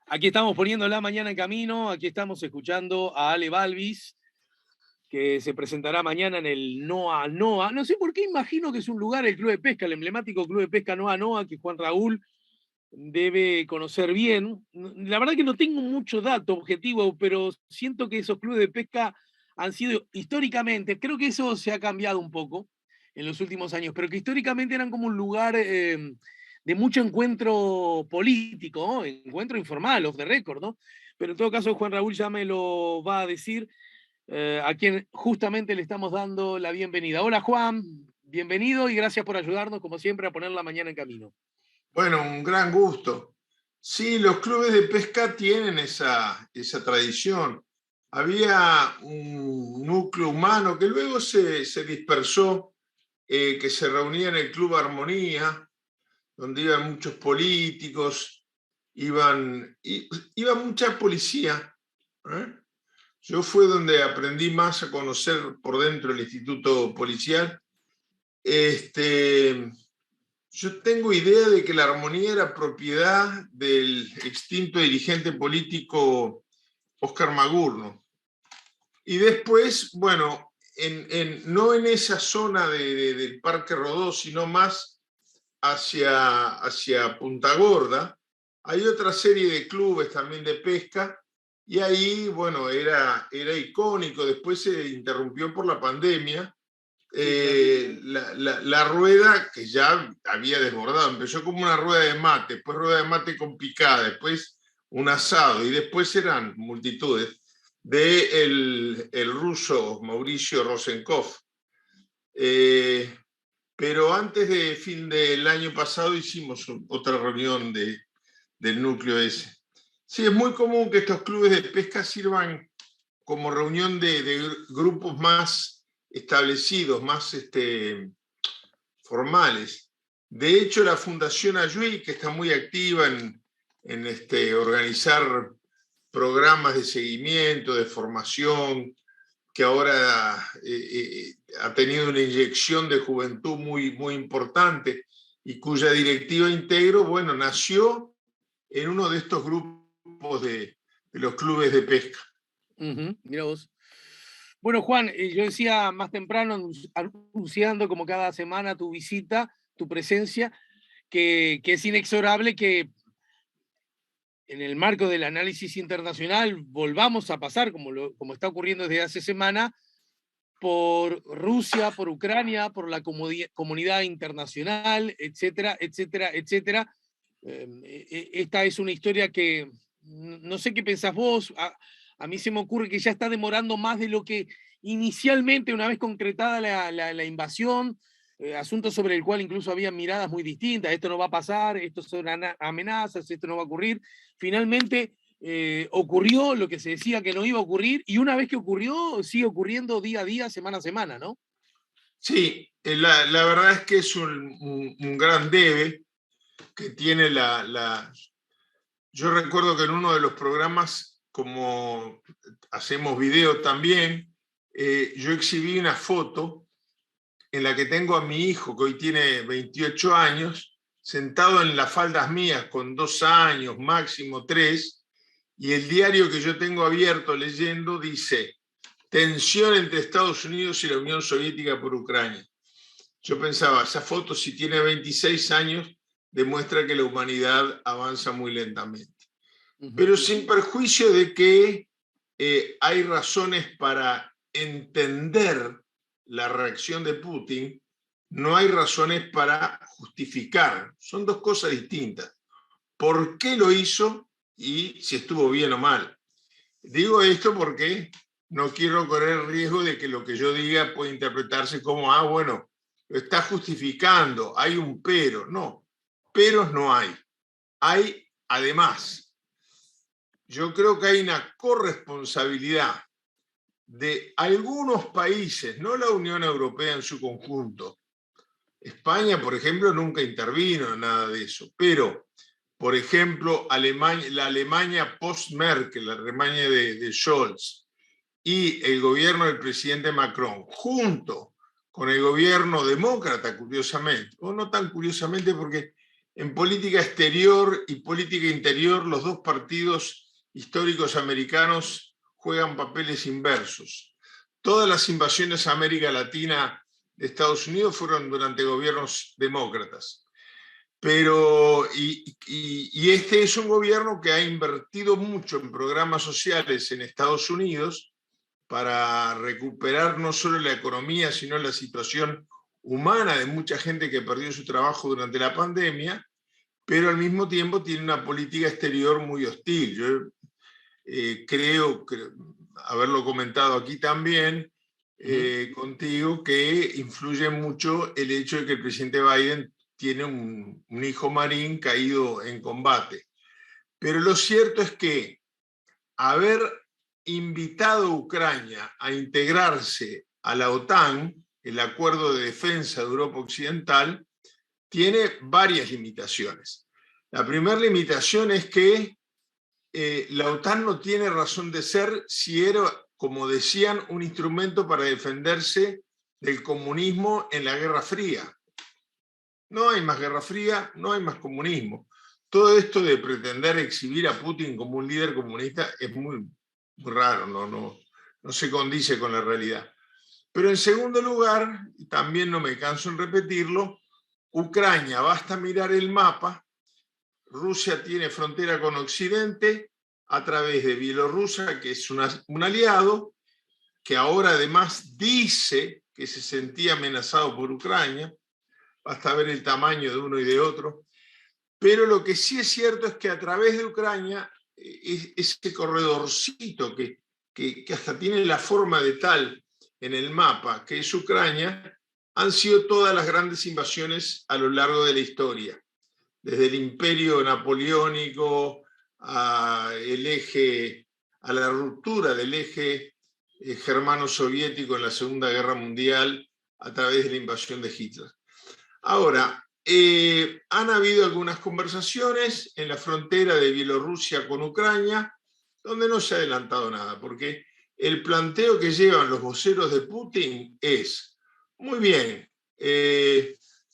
Aquí estamos poniendo la mañana en camino, aquí estamos escuchando a Ale Balvis, que se presentará mañana en el Noa Noa. No sé por qué imagino que es un lugar, el Club de Pesca, el emblemático Club de Pesca Noa Noa, que Juan Raúl debe conocer bien. La verdad que no tengo mucho dato objetivo, pero siento que esos clubes de pesca han sido históricamente, creo que eso se ha cambiado un poco en los últimos años, pero que históricamente eran como un lugar de mucho encuentro político, ¿no? Encuentro informal, off the record, ¿no? Pero en todo caso, Juan Raúl ya me lo va a decir, a quien justamente le estamos dando la bienvenida. Hola Juan, bienvenido y gracias por ayudarnos, como siempre, a poner la mañana en camino. Bueno, un gran gusto. Sí, los clubes de pesca tienen esa tradición. Había un núcleo humano que luego se dispersó, que se reunía en el Club Armonía, donde iban muchos políticos, iba mucha policía, ¿eh? Yo fue donde aprendí más a conocer por dentro el instituto policial. Yo tengo idea de que la Armonía era propiedad del extinto dirigente político Óscar Magurno. Y después, bueno, no en esa zona del Parque Rodó, sino más hacia Punta Gorda, hay otra serie de clubes también de pesca, y ahí, bueno, era icónico. Después se interrumpió por la pandemia. Sí, claro. La rueda que ya había desbordado, empezó como una rueda de mate, después rueda de mate con picada, después un asado, y después eran multitudes de el ruso Mauricio Rosenkopf. Pero antes de fin del año pasado hicimos otra reunión del núcleo ese. Sí, es muy común que estos clubes de pesca sirvan como reunión de grupos más establecidos, más formales. De hecho, la Fundación Ayuí, que está muy activa en organizar programas de seguimiento, de formación, que ahora ha tenido una inyección de juventud muy importante y cuya directiva integro, bueno, nació en uno de estos grupos de los clubes de pesca. Mira vos. Bueno, Juan, yo decía más temprano, anunciando como cada semana tu visita, tu presencia, que es inexorable que en el marco del análisis internacional volvamos a pasar, como está ocurriendo desde hace semana, por Rusia, por Ucrania, por la comunidad internacional, etcétera, etcétera, etcétera. Esta es una historia que no sé qué pensás vos. A mí se me ocurre que ya está demorando más de lo que inicialmente, una vez concretada la invasión, asunto sobre el cual incluso había miradas muy distintas. Esto no va a pasar, esto son amenazas, esto no va a ocurrir. Finalmente ocurrió lo que se decía que no iba a ocurrir y una vez que ocurrió, sigue ocurriendo día a día, semana a semana, ¿no? Sí, la verdad es que es un gran debe que tiene Yo recuerdo que en uno de los programas, como hacemos video también, yo exhibí una foto en la que tengo a mi hijo, que hoy tiene 28 años, sentado en las faldas mías con 2 años, máximo 3, y el diario que yo tengo abierto leyendo dice: tensión entre Estados Unidos y la Unión Soviética por Ucrania. Yo pensaba, esa foto, si tiene 26 años, demuestra que la humanidad avanza muy lentamente. Pero sin perjuicio de que hay razones para entender la reacción de Putin, no hay razones para justificar. Son dos cosas distintas. ¿Por qué lo hizo y si estuvo bien o mal? Digo esto porque no quiero correr el riesgo de que lo que yo diga pueda interpretarse como, bueno, lo está justificando, hay un pero. No, peros no hay. Hay, además, yo creo que hay una corresponsabilidad de algunos países, no la Unión Europea en su conjunto. España, por ejemplo, nunca intervino en nada de eso, pero, por ejemplo, la Alemania post-Merkel, la Alemania de Scholz, y el gobierno del presidente Macron, junto con el gobierno demócrata, curiosamente, o no tan curiosamente porque En política exterior y política interior, los dos partidos históricos americanos juegan papeles inversos. Todas las invasiones a América Latina de Estados Unidos fueron durante gobiernos demócratas. Pero, y este es un gobierno que ha invertido mucho en programas sociales en Estados Unidos para recuperar no solo la economía, sino la situación humana de mucha gente que perdió su trabajo durante la pandemia, pero al mismo tiempo tiene una política exterior muy hostil. Yo creo haberlo comentado aquí también contigo, que influye mucho el hecho de que el presidente Biden tiene un hijo marín caído en combate. Pero lo cierto es que haber invitado a Ucrania a integrarse a la OTAN, el Acuerdo de Defensa de Europa Occidental, tiene varias limitaciones. La primera limitación es que la OTAN no tiene razón de ser si era, como decían, un instrumento para defenderse del comunismo en la Guerra Fría. No hay más Guerra Fría, no hay más comunismo. Todo esto de pretender exhibir a Putin como un líder comunista es muy raro, no se condice con la realidad. Pero en segundo lugar, y también no me canso en repetirlo, Ucrania, basta mirar el mapa, Rusia tiene frontera con Occidente a través de Bielorrusia, que es un aliado, que ahora además dice que se sentía amenazado por Ucrania, basta ver el tamaño de uno y de otro, pero lo que sí es cierto es que a través de Ucrania, ese corredorcito que hasta tiene la forma de tal en el mapa, que es Ucrania, han sido todas las grandes invasiones a lo largo de la historia, desde el imperio napoleónico a la ruptura del eje germano-soviético en la Segunda Guerra Mundial a través de la invasión de Hitler. Ahora, han habido algunas conversaciones en la frontera de Bielorrusia con Ucrania, donde no se ha adelantado nada, porque el planteo que llevan los voceros de Putin es, muy bien,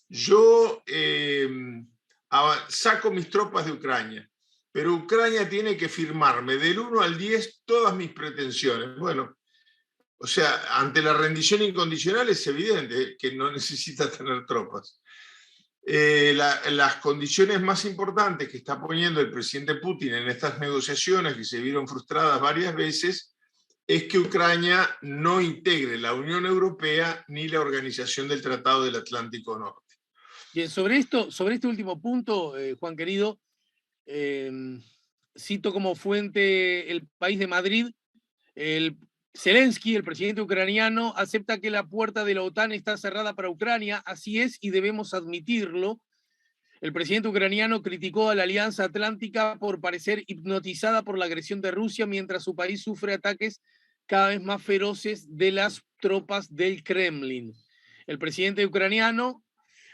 yo saco mis tropas de Ucrania, pero Ucrania tiene que firmarme del 1 al 10 todas mis pretensiones. Bueno, o sea, ante la rendición incondicional es evidente que no necesita tener tropas. Las condiciones más importantes que está poniendo el presidente Putin en estas negociaciones, que se vieron frustradas varias veces, es que Ucrania no integre la Unión Europea ni la Organización del Tratado del Atlántico Norte. Bien, sobre este último punto, Juan querido, cito como fuente El País de Madrid, Zelensky, el presidente ucraniano, acepta que la puerta de la OTAN está cerrada para Ucrania, así es y debemos admitirlo. El presidente ucraniano criticó a la Alianza Atlántica por parecer hipnotizada por la agresión de Rusia mientras su país sufre ataques cada vez más feroces de las tropas del Kremlin. El presidente ucraniano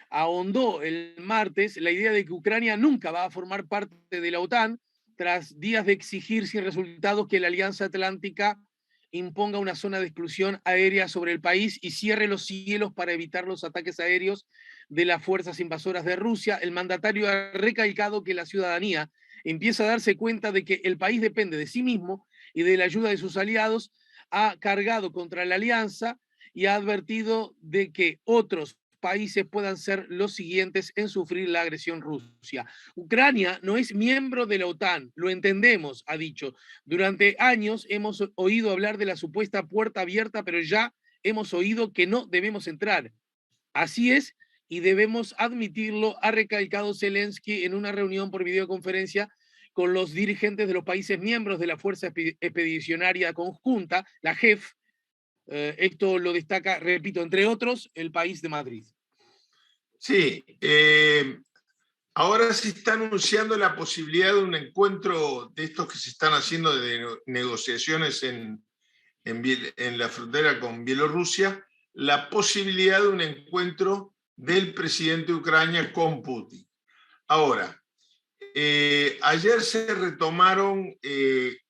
ahondó el martes la idea de que Ucrania nunca va a formar parte de la OTAN tras días de exigir sin resultados que la Alianza Atlántica imponga una zona de exclusión aérea sobre el país y cierre los cielos para evitar los ataques aéreos de las fuerzas invasoras de Rusia. El mandatario ha recalcado que la ciudadanía empieza a darse cuenta de que el país depende de sí mismo y de la ayuda de sus aliados, ha cargado contra la alianza y ha advertido de que otros países puedan ser los siguientes en sufrir la agresión rusa. Ucrania no es miembro de la OTAN, lo entendemos, ha dicho. Durante años hemos oído hablar de la supuesta puerta abierta, pero ya hemos oído que no debemos entrar. Así es, y debemos admitirlo, ha recalcado Zelensky en una reunión por videoconferencia con los dirigentes de los países miembros de la Fuerza Expedicionaria Conjunta, la JEF. Esto lo destaca, repito, entre otros, El País de Madrid. Sí, ahora se está anunciando la posibilidad de un encuentro de estos que se están haciendo de negociaciones en la frontera con Bielorrusia, la posibilidad de un encuentro del presidente de Ucrania con Putin. Ahora, ayer se retomaron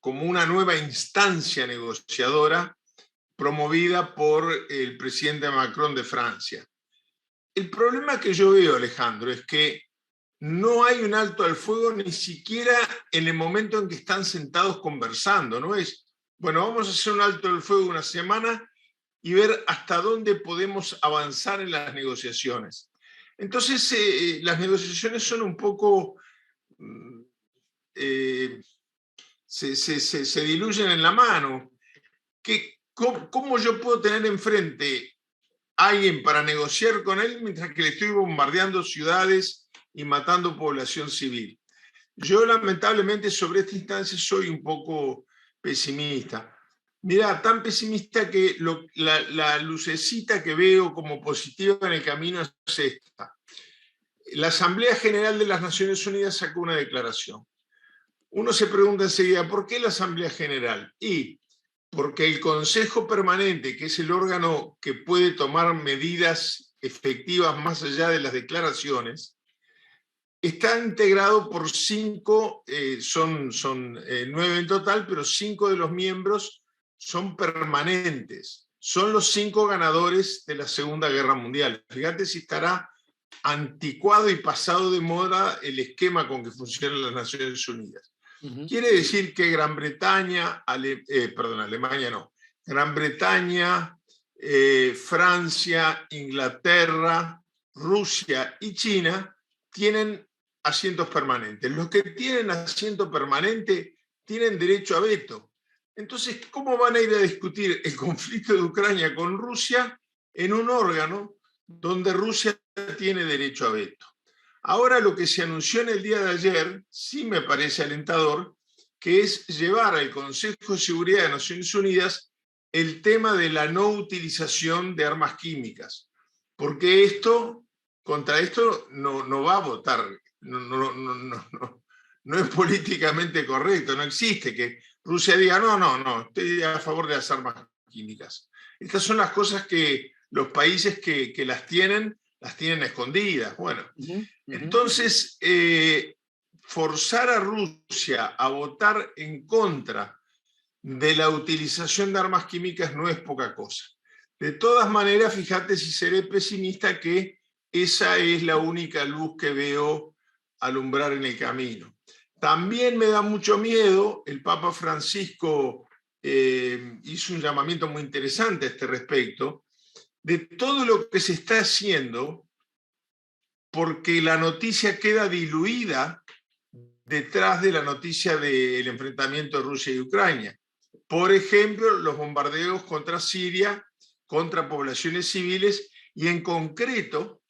como una nueva instancia negociadora promovida por el presidente Macron de Francia. El problema que yo veo, Alejandro, es que no hay un alto al fuego ni siquiera en el momento en que están sentados conversando. No es, bueno, vamos a hacer un alto al fuego una semana y ver hasta dónde podemos avanzar en las negociaciones. Entonces, las negociaciones son un poco... se diluyen en la mano. ¿Cómo yo puedo tener enfrente a alguien para negociar con él mientras que le estoy bombardeando ciudades y matando población civil? Yo lamentablemente sobre esta instancia soy un poco pesimista. Mirá, tan pesimista que la lucecita que veo como positiva en el camino es esta. La Asamblea General de las Naciones Unidas sacó una declaración. Uno se pregunta enseguida, ¿por qué la Asamblea General? Y porque el Consejo Permanente, que es el órgano que puede tomar medidas efectivas más allá de las declaraciones, está integrado por 5, son 9 en total, pero 5 de los miembros son permanentes. Son los 5 ganadores de la Segunda Guerra Mundial. Fíjate si estará anticuado y pasado de moda el esquema con que funcionan las Naciones Unidas. Quiere decir que Gran Bretaña, Alemania no, Gran Bretaña, Francia, Inglaterra, Rusia y China tienen asientos permanentes. Los que tienen asiento permanente tienen derecho a veto. Entonces, ¿cómo van a ir a discutir el conflicto de Ucrania con Rusia en un órgano donde Rusia tiene derecho a veto? Ahora lo que se anunció en el día de ayer sí me parece alentador, que es llevar al Consejo de Seguridad de Naciones Unidas el tema de la no utilización de armas químicas, porque contra esto no va a votar, no es políticamente correcto, no existe que Rusia diga no, estoy a favor de las armas químicas. Estas son las cosas que los países que las tienen escondidas. Bueno, entonces forzar a Rusia a votar en contra de la utilización de armas químicas no es poca cosa. De todas maneras, fíjate si seré pesimista que esa es la única luz que veo alumbrar en el camino. También me da mucho miedo, el Papa Francisco hizo un llamamiento muy interesante a este respecto, de todo lo que se está haciendo porque la noticia queda diluida detrás de la noticia del enfrentamiento de Rusia y Ucrania. Por ejemplo, los bombardeos contra Siria, contra poblaciones civiles y en concreto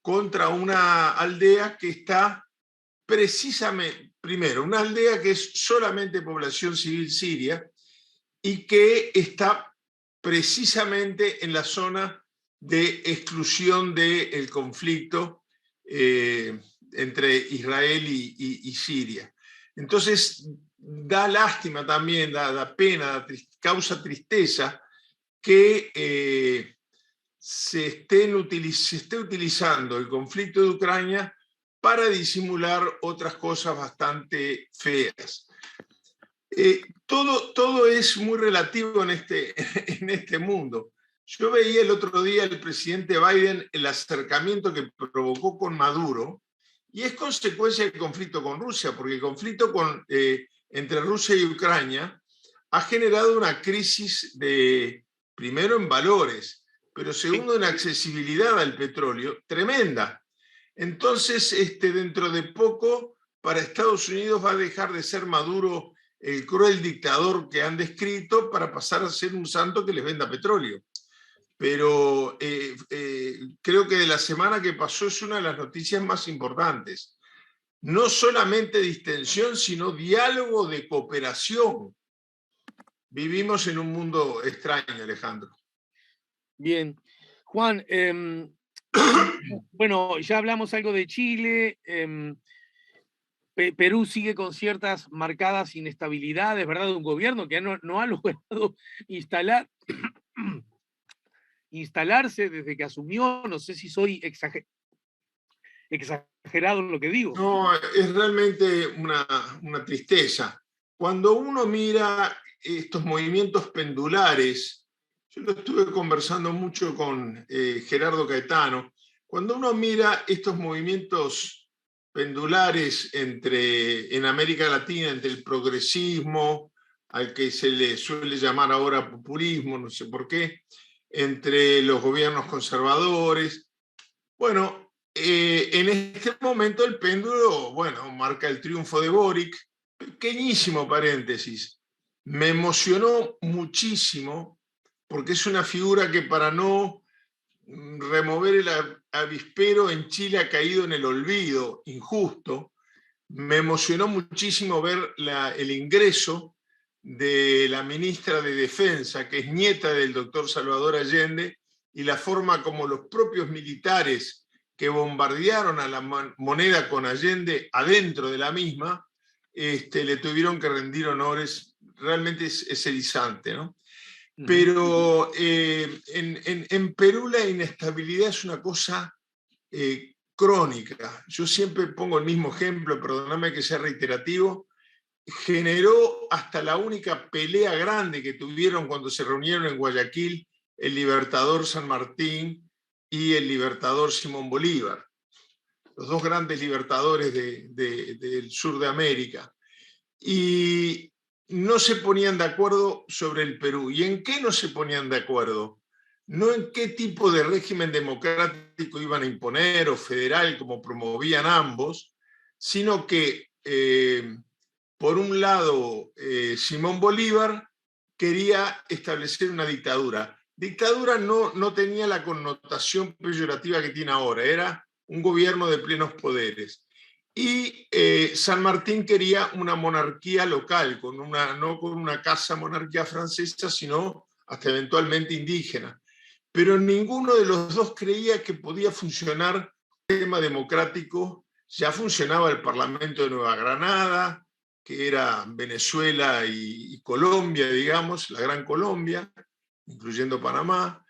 contra una aldea que está precisamente, primero, una aldea que es solamente población civil siria y que está precisamente en la zona de exclusión del conflicto entre Israel y Siria. Entonces, da lástima también, da pena, causa tristeza que se esté utilizando el conflicto de Ucrania para disimular otras cosas bastante feas. Todo es muy relativo en este mundo. Yo veía el otro día el presidente Biden el acercamiento que provocó con Maduro y es consecuencia del conflicto con Rusia, porque el conflicto entre Rusia y Ucrania ha generado una crisis primero en valores, pero segundo en accesibilidad al petróleo tremenda. Entonces, dentro de poco, para Estados Unidos va a dejar de ser Maduro el cruel dictador que han descrito para pasar a ser un santo que les venda petróleo. Pero creo que de la semana que pasó es una de las noticias más importantes. No solamente distensión, sino diálogo de cooperación. Vivimos en un mundo extraño, Alejandro. Bien. Juan, bueno, ya hablamos algo de Chile. Perú sigue con ciertas marcadas inestabilidades, ¿verdad? De un gobierno que no ha logrado instalarse desde que asumió. No sé si soy exagerado en lo que digo. No, es realmente una tristeza. Cuando uno mira estos movimientos pendulares, yo lo estuve conversando mucho con Gerardo Caetano, cuando uno mira estos movimientos pendulares en América Latina entre el progresismo, al que se le suele llamar ahora populismo, no sé por qué, entre los gobiernos conservadores. Bueno, en este momento el péndulo, bueno, marca el triunfo de Boric. Pequeñísimo paréntesis. Me emocionó muchísimo porque es una figura que, para no remover el avispero, en Chile ha caído en el olvido injusto. Me emocionó muchísimo ver el ingreso de la ministra de Defensa, que es nieta del doctor Salvador Allende, y la forma como los propios militares que bombardearon a la moneda con Allende adentro de la misma, le tuvieron que rendir honores. Realmente es erizante, ¿no? Pero en Perú la inestabilidad es una cosa crónica. Yo siempre pongo el mismo ejemplo, perdóname que sea reiterativo. Generó hasta la única pelea grande que tuvieron cuando se reunieron en Guayaquil el Libertador San Martín y el Libertador Simón Bolívar, los dos grandes libertadores del sur de América. Y no se ponían de acuerdo sobre el Perú. ¿Y en qué no se ponían de acuerdo? No en qué tipo de régimen democrático iban a imponer o federal, como promovían ambos, sino que, por un lado, Simón Bolívar quería establecer una dictadura. Dictadura no tenía la connotación peyorativa que tiene ahora, era un gobierno de plenos poderes. Y San Martín quería una monarquía local, no con una casa monarquía francesa, sino hasta eventualmente indígena. Pero ninguno de los dos creía que podía funcionar un sistema democrático. Ya funcionaba el Parlamento de Nueva Granada, que era Venezuela y Colombia, digamos, la Gran Colombia, incluyendo Panamá.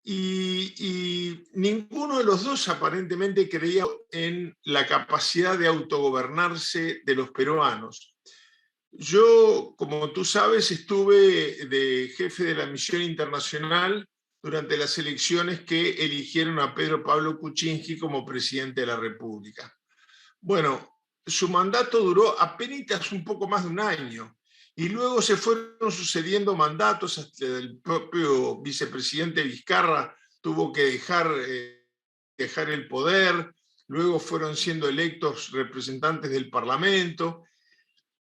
Y ninguno de los dos aparentemente creía en la capacidad de autogobernarse de los peruanos. Yo, como tú sabes, estuve de jefe de la misión internacional durante las elecciones que eligieron a Pedro Pablo Kuczynski como presidente de la República. Bueno, su mandato duró apenas un poco más de un año, y luego se fueron sucediendo mandatos. Hasta el propio vicepresidente Vizcarra tuvo que dejar el poder, luego fueron siendo electos representantes del Parlamento.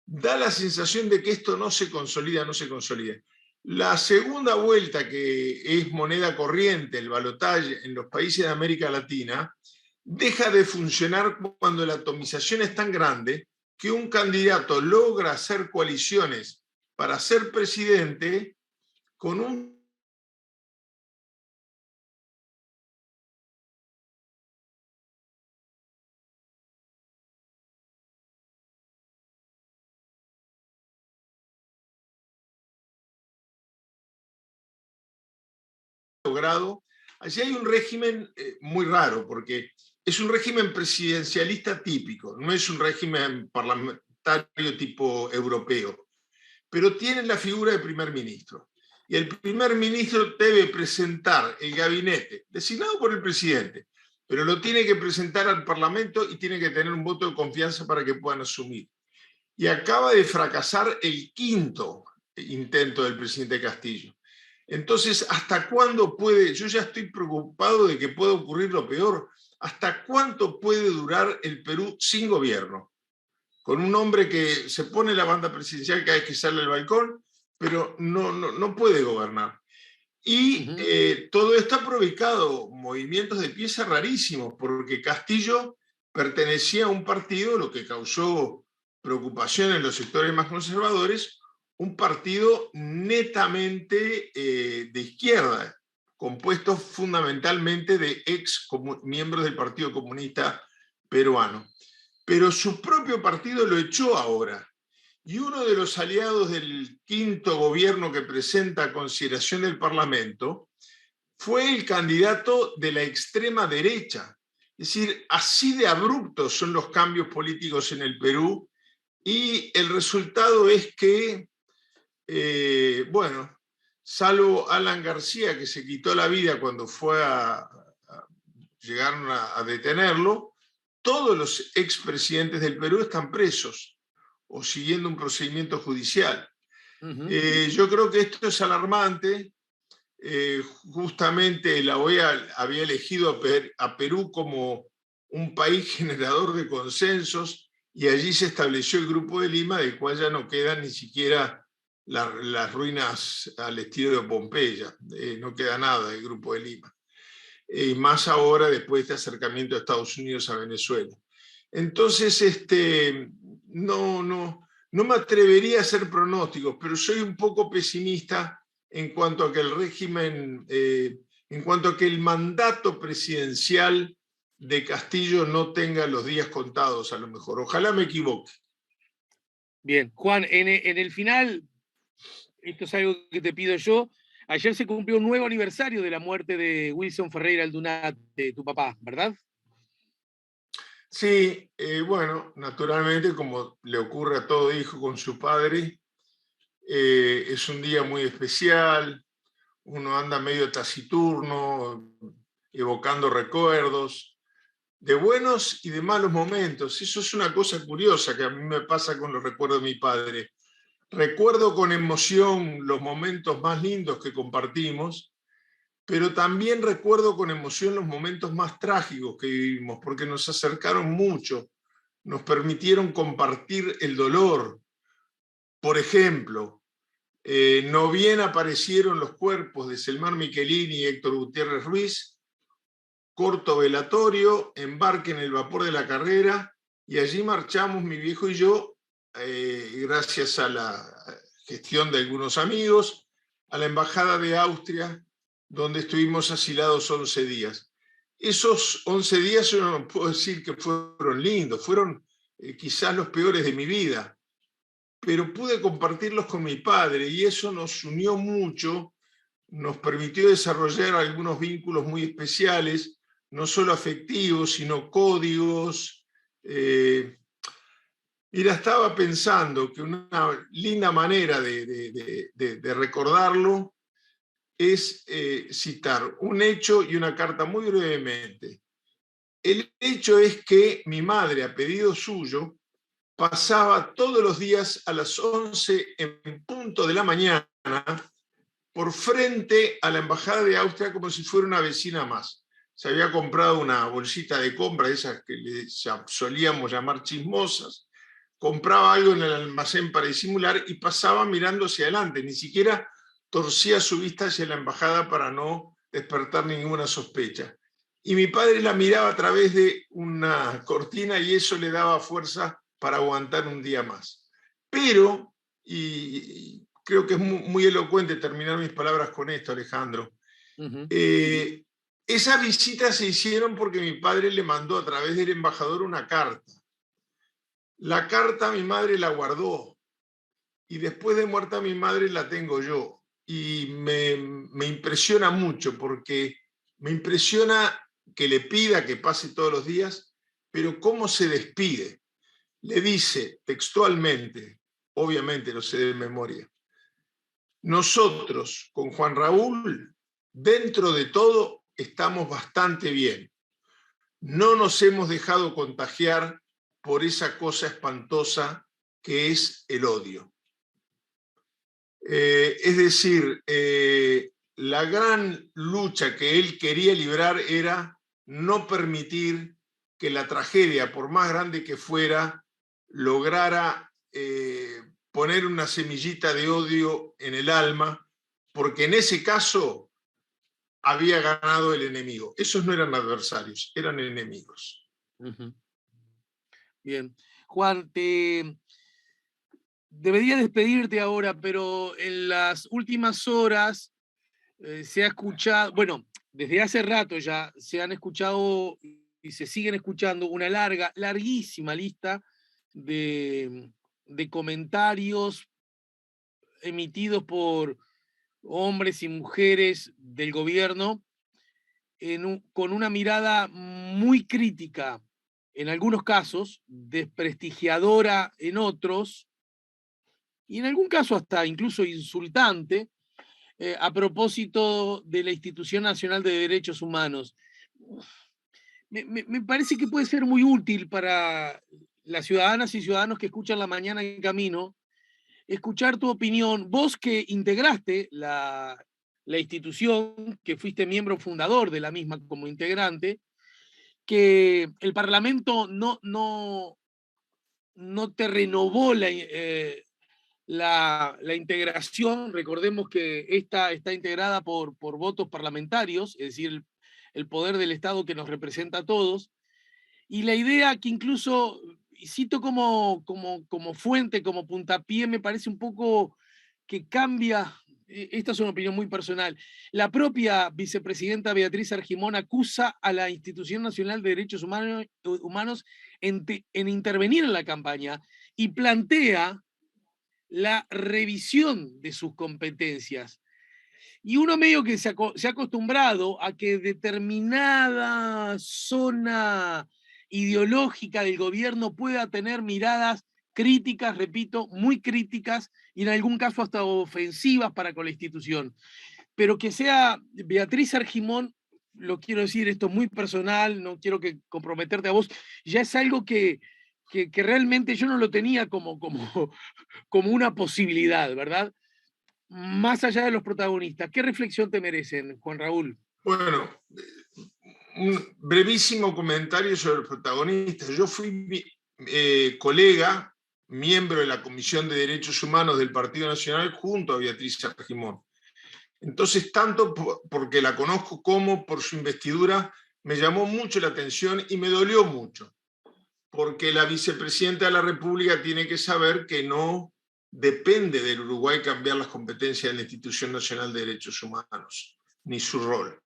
Da la sensación de que esto no se consolida. La segunda vuelta, que es moneda corriente, el balotaje en los países de América Latina, deja de funcionar cuando la atomización es tan grande que un candidato logra hacer coaliciones para ser presidente con un grado. Allí hay un régimen muy raro, porque es un régimen presidencialista típico, no es un régimen parlamentario tipo europeo, pero tienen la figura de primer ministro. Y el primer ministro debe presentar el gabinete designado por el presidente, pero lo tiene que presentar al Parlamento y tiene que tener un voto de confianza para que puedan asumir. Y acaba de fracasar el quinto intento del presidente Castillo. Entonces, ¿hasta cuándo puede? Yo ya estoy preocupado de que pueda ocurrir lo peor. ¿Hasta cuánto puede durar el Perú sin gobierno? Con un hombre que se pone la banda presidencial cada vez que sale al balcón, pero no puede gobernar. Y todo esto ha provocado movimientos de pieza rarísimos, porque Castillo pertenecía a un partido, lo que causó preocupación en los sectores más conservadores, un partido netamente de izquierda, compuesto fundamentalmente de ex miembros del Partido Comunista Peruano. Pero su propio partido lo echó ahora. Y uno de los aliados del quinto gobierno que presenta a consideración del Parlamento fue el candidato de la extrema derecha. Es decir, así de abruptos son los cambios políticos en el Perú, y el resultado es que, salvo Alan García, que se quitó la vida cuando fue llegaron a detenerlo, todos los expresidentes del Perú están presos o siguiendo un procedimiento judicial. Yo creo que esto es alarmante. Justamente la OEA había elegido a Perú como un país generador de consensos y allí se estableció el Grupo de Lima, del cual ya no quedan ni siquiera las ruinas al estilo de Pompeya. No queda nada del Grupo de Lima. Y más ahora después de este acercamiento de Estados Unidos a Venezuela. Entonces, no me atrevería a hacer pronósticos, pero soy un poco pesimista en cuanto a que el régimen, en cuanto a que el mandato presidencial de Castillo no tenga los días contados, a lo mejor. Ojalá me equivoque. Bien, Juan, en el final, esto es algo que te pido yo, ayer se cumplió un nuevo aniversario de la muerte de Wilson Ferreira Aldunate, tu papá, ¿verdad? Sí, bueno, naturalmente, como le ocurre a todo hijo con su padre, es un día muy especial, uno anda medio taciturno, evocando recuerdos de buenos y de malos momentos. Eso es una cosa curiosa que a mí me pasa con los recuerdos de mi padre. Recuerdo con emoción los momentos más lindos que compartimos, pero también recuerdo con emoción los momentos más trágicos que vivimos, porque nos acercaron mucho, nos permitieron compartir el dolor. Por ejemplo, no bien aparecieron los cuerpos de Selmar Michelini y Héctor Gutiérrez Ruiz, corto velatorio, embarque en el vapor de la carrera, y allí marchamos mi viejo y yo, gracias a la gestión de algunos amigos, a la Embajada de Austria, donde estuvimos asilados 11 días. Esos 11 días yo no puedo decir que fueron lindos, fueron quizás los peores de mi vida, pero pude compartirlos con mi padre y eso nos unió mucho, nos permitió desarrollar algunos vínculos muy especiales, no solo afectivos, sino códigos. Mira, estaba pensando que una linda manera de recordarlo es citar un hecho y una carta muy brevemente. El hecho es que mi madre, a pedido suyo, pasaba todos los días a las 11 en punto de la mañana por frente a la Embajada de Austria como si fuera una vecina más. Se había comprado una bolsita de compra, esas que solíamos llamar chismosas, compraba algo en el almacén para disimular y pasaba mirando hacia adelante, ni siquiera torcía su vista hacia la embajada para no despertar ninguna sospecha. Y mi padre la miraba a través de una cortina y eso le daba fuerza para aguantar un día más. Pero, y creo que es muy elocuente terminar mis palabras con esto, Alejandro, esas visitas se hicieron porque mi padre le mandó a través del embajador una carta. La carta mi madre la guardó y después de muerta mi madre la tengo yo. Y me impresiona mucho porque me impresiona que le pida que pase todos los días, pero cómo se despide. Le dice textualmente, obviamente lo sé de memoria, nosotros con Juan Raúl, dentro de todo, estamos bastante bien. No nos hemos dejado contagiar por esa cosa espantosa que es el odio. Es decir, la gran lucha que él quería librar era no permitir que la tragedia, por más grande que fuera, lograra poner una semillita de odio en el alma, porque en ese caso había ganado el enemigo. Esos no eran adversarios, eran enemigos. Bien. Juan, debería despedirte ahora, pero en las últimas horas se ha escuchado, bueno, desde hace rato ya se han escuchado y se siguen escuchando una larguísima lista de comentarios emitidos por hombres y mujeres del gobierno con una mirada muy crítica en algunos casos, desprestigiadora en otros, y en algún caso hasta incluso insultante, a propósito de la Institución Nacional de Derechos Humanos. me parece que puede ser muy útil para las ciudadanas y ciudadanos que escuchan La Mañana en Camino, escuchar tu opinión. Vos que integraste la institución, que fuiste miembro fundador de la misma como integrante, que el Parlamento no te renovó la integración. Recordemos que esta está integrada por votos parlamentarios, es decir, el poder del Estado que nos representa a todos. Y la idea que incluso, y cito como fuente, como puntapié, me parece un poco que cambia, esta es una opinión muy personal, la propia vicepresidenta Beatriz Argimón acusa a la Institución Nacional de Derechos Humanos en intervenir en la campaña y plantea la revisión de sus competencias. Y uno medio que se ha acostumbrado a que determinada zona ideológica del gobierno pueda tener miradas críticas, repito, muy críticas y en algún caso hasta ofensivas para con la institución. Pero que sea Beatriz Argimón, lo quiero decir, esto es muy personal, no quiero comprometerte a vos, ya es algo que realmente yo no lo tenía como una posibilidad, ¿verdad? Más allá de los protagonistas, ¿qué reflexión te merecen, Juan Raúl? Bueno, un brevísimo comentario sobre los protagonistas. Yo fui colega, miembro de la Comisión de Derechos Humanos del Partido Nacional junto a Beatriz Argimón. Entonces, tanto porque la conozco como por su investidura, me llamó mucho la atención y me dolió mucho, porque la vicepresidenta de la República tiene que saber que no depende del Uruguay cambiar las competencias de la Institución Nacional de Derechos Humanos, ni su rol.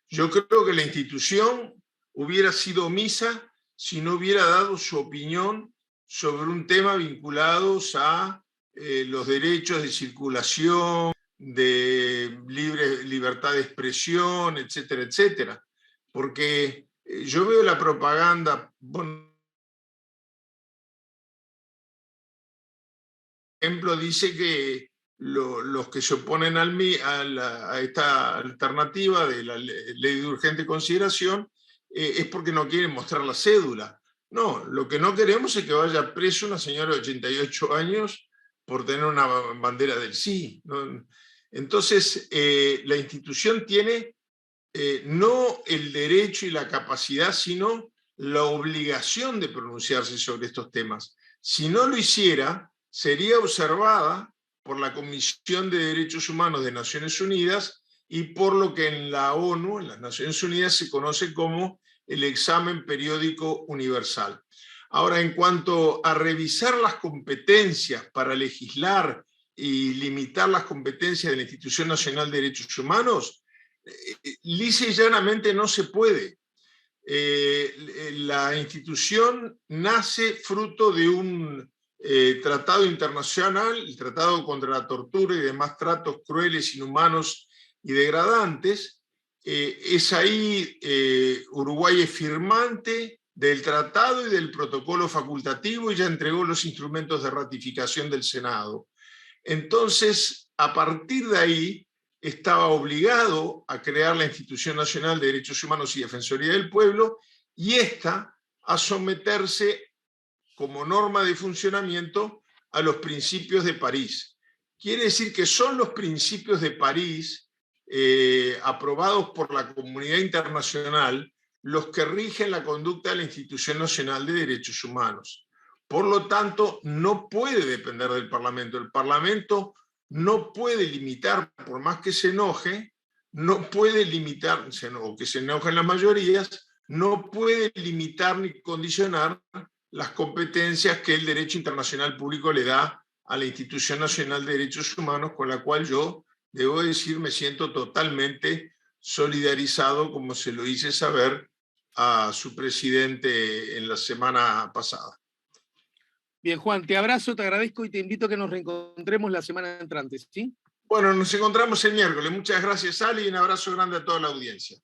Yo creo que la institución hubiera sido omisa si no hubiera dado su opinión sobre un tema vinculados a los derechos de circulación, de libertad de expresión, etcétera, etcétera. Porque yo veo la propaganda, bueno, por ejemplo, dice que los que se oponen a esta alternativa de la ley de urgente consideración es porque no quieren mostrar la cédula. No, lo que no queremos es que vaya preso una señora de 88 años por tener una bandera del sí, ¿no? Entonces, la institución tiene no el derecho y la capacidad, sino la obligación de pronunciarse sobre estos temas. Si no lo hiciera, sería observada por la Comisión de Derechos Humanos de Naciones Unidas y por lo que en la ONU, en las Naciones Unidas, se conoce como el examen periódico universal. Ahora, en cuanto a revisar las competencias para legislar y limitar las competencias de la Institución Nacional de Derechos Humanos, lisa y llanamente no se puede. La institución nace fruto de un tratado internacional, el Tratado contra la Tortura y demás tratos crueles, inhumanos y degradantes. Es ahí, Uruguay es firmante del tratado y del protocolo facultativo y ya entregó los instrumentos de ratificación del Senado. Entonces, a partir de ahí, estaba obligado a crear la Institución Nacional de Derechos Humanos y Defensoría del Pueblo y esta a someterse como norma de funcionamiento a los principios de París. Quiere decir que son los principios de París aprobados por la comunidad internacional los que rigen la conducta de la Institución Nacional de Derechos Humanos. Por lo tanto, no puede depender del Parlamento. El Parlamento no puede limitar, por más que se enoje, no puede limitar, o que se enojen las mayorías, no puede limitar ni condicionar las competencias que el derecho internacional público le da a la Institución Nacional de Derechos Humanos, con la cual yo, debo decir, me siento totalmente solidarizado, como se lo hice saber a su presidente en la semana pasada. Bien, Juan, te abrazo, te agradezco y te invito a que nos reencontremos la semana entrante, ¿sí? Bueno, nos encontramos el miércoles. Muchas gracias, Ali, y un abrazo grande a toda la audiencia.